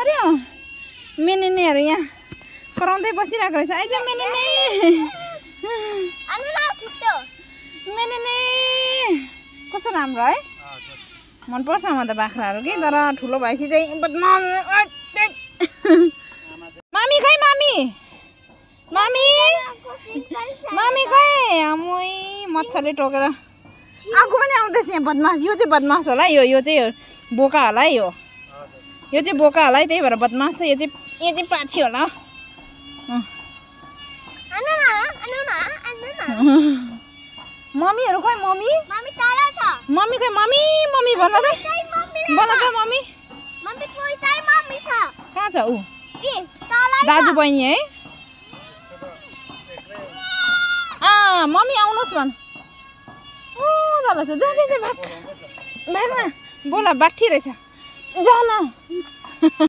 अरे मिनिनेहरू यहाँ कराउँदै बसिरहेको रहेछ आइज मिनिने मिनिने कस्तो राम्रो है मनपर्छ म त बाख्राहरू कि तर ठुलो भएपछि चाहिँ मामी खै मामी मामी मामी खै आमै मच्छरले टोकेर आगो पनि आउँदैछ यहाँ बदमास यो चाहिँ बदमास होला यो चाहिँ बोका होला है यो चाहिँ बोका होला है त्यही भएर बदमास छ यो चाहिँ पाछी होला मम्मीहरू खै मम्मी मम्मी खै मम्मी मम्मी भन त मम्मी कहाँ छ ऊ दाजु बहिनी है मम्मी आउनुहोस् भन रहेछ जा भाग भाग न बोला बाठी रहेछ जा न